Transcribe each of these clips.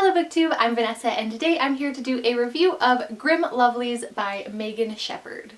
Hello BookTube, I'm Vanessa and today I'm here to do a review of Grim Lovelies by Megan Shepherd.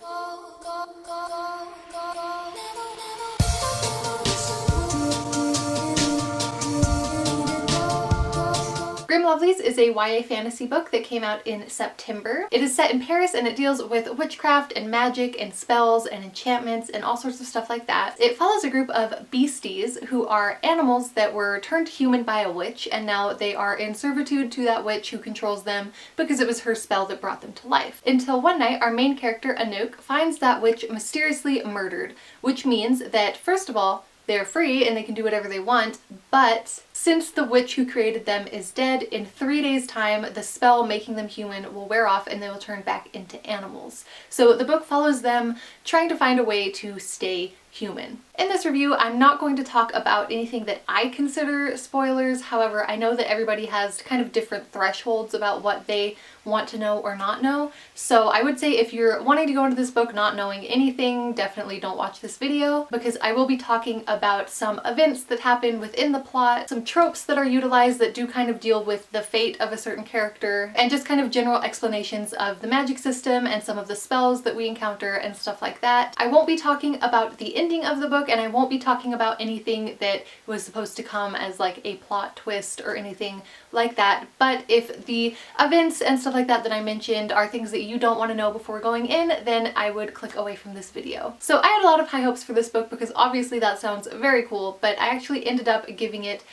Grim Lovelies is a YA fantasy book that came out in September. It is set in Paris and it deals with witchcraft and magic and spells and enchantments and all sorts of stuff like that. It follows a group of beasties who are animals that were turned human by a witch, and now they are in servitude to that witch who controls them because it was her spell that brought them to life. Until one night our main character Anouk finds that witch mysteriously murdered, which means that first of all they're free and they can do whatever they want, but since the witch who created them is dead, in 3 days' time the spell making them human will wear off and they will turn back into animals. So the book follows them trying to find a way to stay human. In this review, I'm not going to talk about anything that I consider spoilers. However, I know that everybody has kind of different thresholds about what they want to know or not know. So I would say if you're wanting to go into this book not knowing anything, definitely don't watch this video, because I will be talking about some events that happen within the plot, some tropes that are utilized that do kind of deal with the fate of a certain character, and just kind of general explanations of the magic system and some of the spells that we encounter and stuff like that. I won't be talking about the ending of the book, and I won't be talking about anything that was supposed to come as like a plot twist or anything like that. But if the events and stuff like that that I mentioned are things that you don't want to know before going in, then I would click away from this video. So I had a lot of high hopes for this book because obviously that sounds very cool, but I actually ended up giving it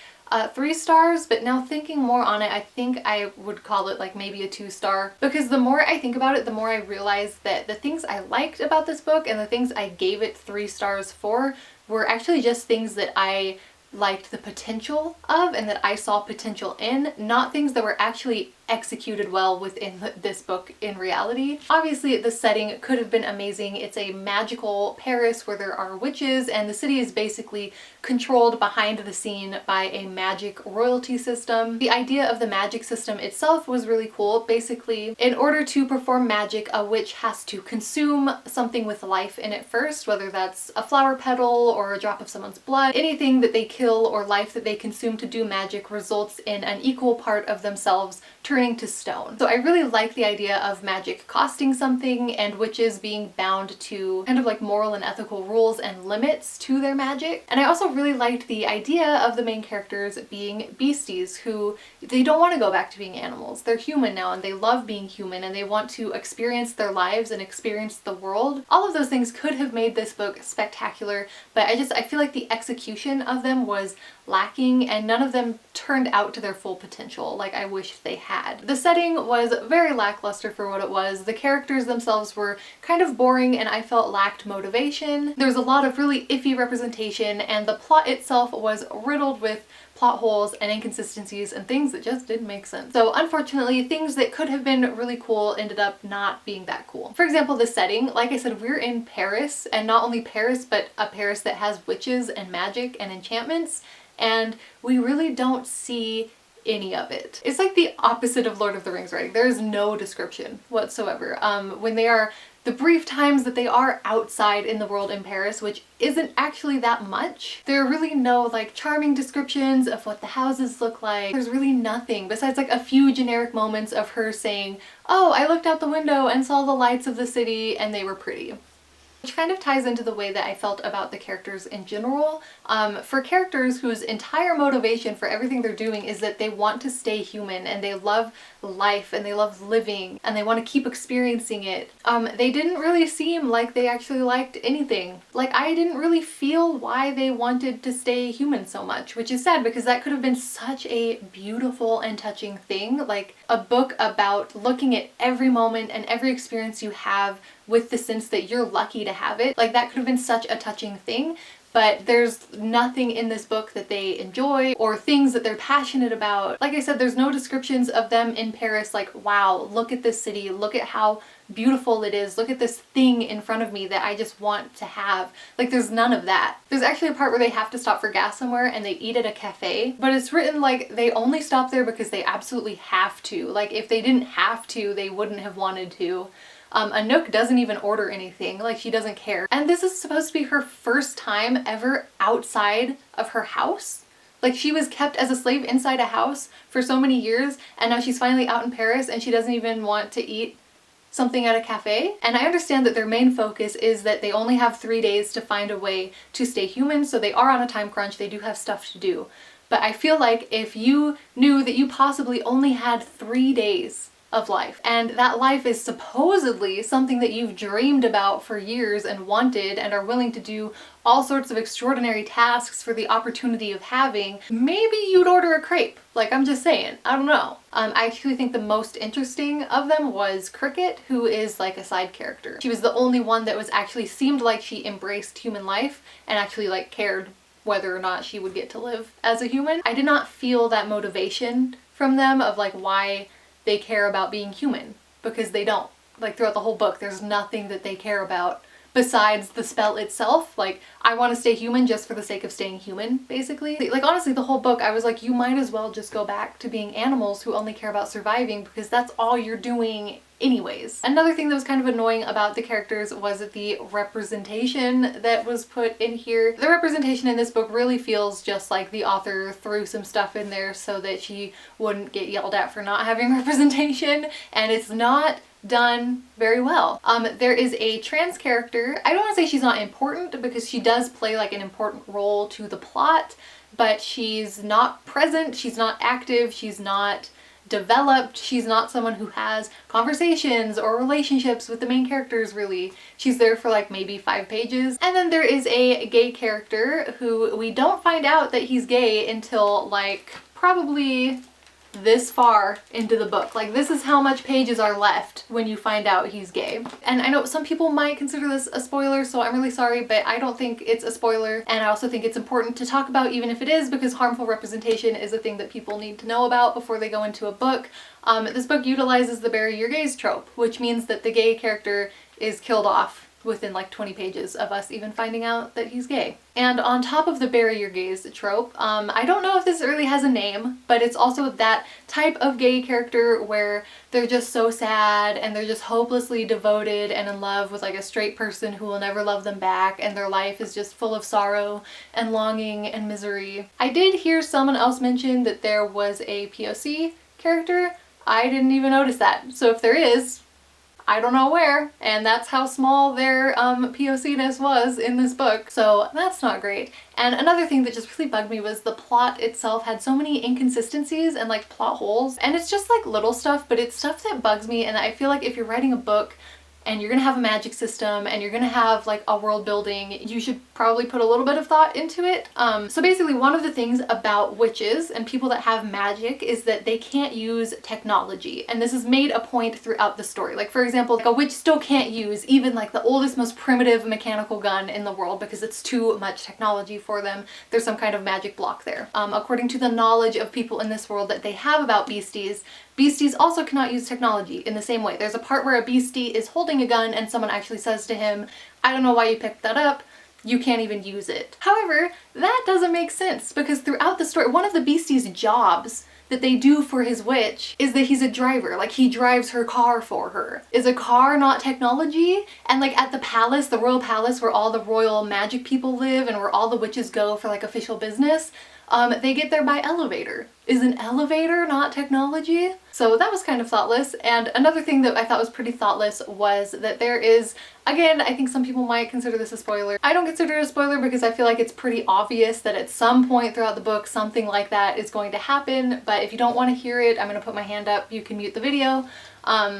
3 stars, but now thinking more on it, I think I would call it like maybe a 2-star, because the more I think about it, the more I realize that the things I liked about this book and the things I gave it 3 stars for were actually just things that I liked the potential of and that I saw potential in, not things that were actually executed well within this book in reality. Obviously the setting could have been amazing. It's a magical Paris where there are witches and the city is basically controlled behind the scene by a magic royalty system. The idea of the magic system itself was really cool. Basically, in order to perform magic, a witch has to consume something with life in it first, whether that's a flower petal or a drop of someone's blood. Anything that they kill or life that they consume to do magic results in an equal part of themselves turning to stone. So I really like the idea of magic costing something and witches being bound to kind of like moral and ethical rules and limits to their magic. And I also really liked the idea of the main characters being beasties who they don't want to go back to being animals. They're human now and they love being human and they want to experience their lives and experience the world. All of those things could have made this book spectacular, but I feel like the execution of them was lacking and none of them turned out to their full potential like I wish they had. The setting was very lackluster for what it was. The characters themselves were kind of boring and I felt lacked motivation. There was a lot of really iffy representation and the plot itself was riddled with plot holes and inconsistencies and things that just didn't make sense. So unfortunately, things that could have been really cool ended up not being that cool. For example, the setting, like I said, we're in Paris, and not only Paris, but a Paris that has witches and magic and enchantments, and we really don't see any of it. It's like the opposite of Lord of the Rings writing. There is no description whatsoever. When they are the brief times that they are outside in the world in Paris, which isn't actually that much, there are really no like charming descriptions of what the houses look like. There's really nothing besides like a few generic moments of her saying, "Oh, I looked out the window and saw the lights of the city and they were pretty." Which kind of ties into the way that I felt about the characters in general. For characters whose entire motivation for everything they're doing is that they want to stay human and they love life and they love living and they want to keep experiencing it, they didn't really seem like they actually liked anything. Like, I didn't really feel why they wanted to stay human so much, which is sad because that could have been such a beautiful and touching thing. Like a book about looking at every moment and every experience you have with the sense that you're lucky to have it. Like, that could have been such a touching thing, but there's nothing in this book that they enjoy or things that they're passionate about. Like I said, there's no descriptions of them in Paris like, wow, look at this city, look at how beautiful it is, look at this thing in front of me that I just want to have. Like, there's none of that. There's actually a part where they have to stop for gas somewhere and they eat at a cafe, but it's written like they only stop there because they absolutely have to. Like, if they didn't have to, they wouldn't have wanted to. Anouk doesn't even order anything, like she doesn't care. And this is supposed to be her first time ever outside of her house. Like, she was kept as a slave inside a house for so many years, and now she's finally out in Paris and she doesn't even want to eat something at a cafe. And I understand that their main focus is that they only have 3 days to find a way to stay human, so they are on a time crunch, they do have stuff to do. But I feel like if you knew that you possibly only had 3 days of life, and that life is supposedly something that you've dreamed about for years and wanted and are willing to do all sorts of extraordinary tasks for the opportunity of having, maybe you'd order a crepe. Like, I'm just saying, I don't know. I actually think the most interesting of them was Cricket, who is like a side character. She was the only one that was actually seemed like she embraced human life and actually like cared whether or not she would get to live as a human. I did not feel that motivation from them of like why they care about being human, because they don't. Like, throughout the whole book, there's nothing that they care about besides the spell itself. Like, I want to stay human just for the sake of staying human, basically. Like, honestly, the whole book, I was like, you might as well just go back to being animals who only care about surviving, because that's all you're doing anyways. Another thing that was kind of annoying about the characters was the representation that was put in here. The representation in this book really feels just like the author threw some stuff in there so that she wouldn't get yelled at for not having representation, and it's not done very well. There is a trans character. I don't want to say she's not important, because she does play like an important role to the plot, but she's not present, she's not active, she's not developed, she's not someone who has conversations or relationships with the main characters really. She's there for like maybe 5 pages. And then there is a gay character who we don't find out that he's gay until like probably this far into the book. Like, this is how much pages are left when you find out he's gay. And I know some people might consider this a spoiler, so I'm really sorry, but I don't think it's a spoiler. And I also think it's important to talk about, even if it is, because harmful representation is a thing that people need to know about before they go into a book. This book utilizes the bury your gays trope, which means that the gay character is killed off within like 20 pages of us even finding out that he's gay. And on top of the bury your gays trope, I don't know if this really has a name, but it's also that type of gay character where they're just so sad and they're just hopelessly devoted and in love with like a straight person who will never love them back, and their life is just full of sorrow and longing and misery. I did hear someone else mention that there was a POC character. I didn't even notice that. So if there is, I don't know where, and that's how small their POC-ness was in this book, so that's not great. And another thing that just really bugged me was the plot itself had so many inconsistencies and like plot holes, and it's just like little stuff, but it's stuff that bugs me. And I feel like if you're writing a book and you're gonna have a magic system and you're gonna have like a world building, you should probably put a little bit of thought into it. So basically, one of the things about witches and people that have magic is that they can't use technology, and this is made a point throughout the story. Like, for example, like a witch still can't use even like the oldest, most primitive mechanical gun in the world because it's too much technology for them. There's some kind of magic block there. According to the knowledge of people in this world that they have about beasties, beasties also cannot use technology in the same way. There's a part where a beastie is holding a gun and someone actually says to him, "I don't know why you picked that up. You can't even use it." However, that doesn't make sense, because throughout the story, one of the beastie's jobs that they do for his witch is that he's a driver. Like, he drives her car for her. Is a car not technology? And like at the palace, the royal palace where all the royal magic people live and where all the witches go for like official business, they get there by elevator. Is an elevator not technology? So that was kind of thoughtless. And another thing that I thought was pretty thoughtless was that there is, again, I think some people might consider this a spoiler. I don't consider it a spoiler because I feel like it's pretty obvious that at some point throughout the book something like that is going to happen, but if you don't want to hear it, I'm going to put my hand up, you can mute the video.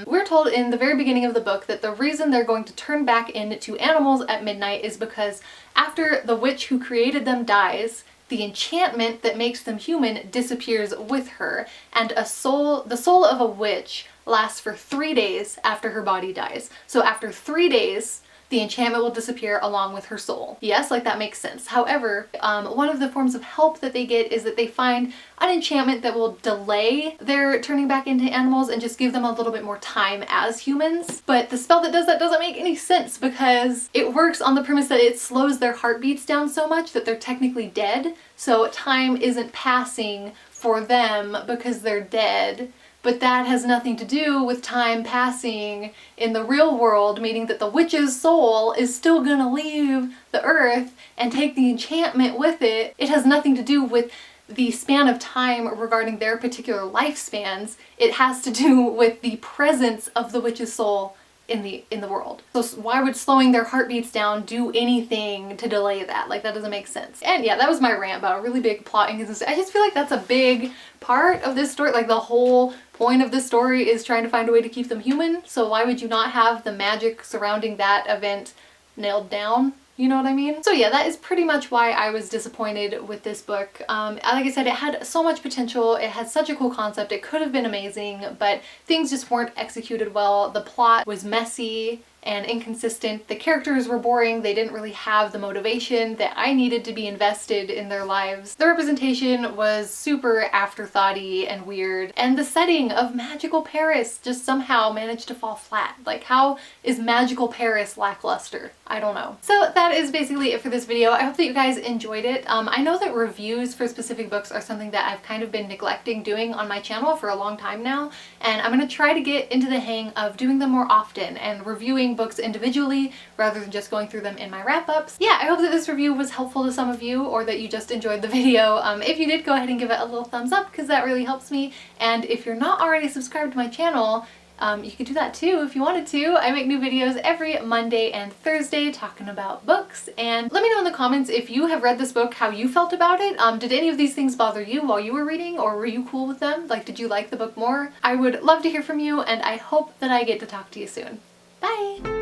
We're told in the very beginning of the book that the reason they're going to turn back into animals at midnight is because after the witch who created them dies, the enchantment that makes them human disappears with her, and the soul of a witch lasts for 3 days after her body dies. So after 3 days, the enchantment will disappear along with her soul. Yes, like that makes sense. However, one of the forms of help that they get is that they find an enchantment that will delay their turning back into animals and just give them a little bit more time as humans. But the spell that does that doesn't make any sense, because it works on the premise that it slows their heartbeats down so much that they're technically dead. So time isn't passing for them because they're dead. But that has nothing to do with time passing in the real world, meaning that the witch's soul is still gonna leave the earth and take the enchantment with it. It has nothing to do with the span of time regarding their particular lifespans. It has to do with the presence of the witch's soul in the world. So why would slowing their heartbeats down do anything to delay that? Like, that doesn't make sense. And yeah, that was my rant about a really big plot inconsistency. I just feel like that's a big part of this story. Like, the whole point of this story is trying to find a way to keep them human. So why would you not have the magic surrounding that event nailed down? You know what I mean? So yeah, that is pretty much why I was disappointed with this book. Like I said, it had so much potential. It had such a cool concept. It could have been amazing, but things just weren't executed well. The plot was messy and inconsistent. The characters were boring. They didn't really have the motivation that I needed to be invested in their lives. The representation was super afterthoughty and weird. And the setting of magical Paris just somehow managed to fall flat. Like, how is magical Paris lackluster? I don't know. So that is basically it for this video. I hope that you guys enjoyed it. I know that reviews for specific books are something that I've kind of been neglecting doing on my channel for a long time now, and I'm gonna try to get into the hang of doing them more often and reviewing books individually rather than just going through them in my wrap-ups. Yeah, I hope that this review was helpful to some of you, or that you just enjoyed the video. If you did, go ahead and give it a little thumbs up, because that really helps me. And if you're not already subscribed to my channel, you could do that too if you wanted to. I make new videos every Monday and Thursday talking about books. And let me know in the comments if you have read this book, how you felt about it. Did any of these things bother you while you were reading, or were you cool with them? Like, did you like the book more? I would love to hear from you, and I hope that I get to talk to you soon. Bye!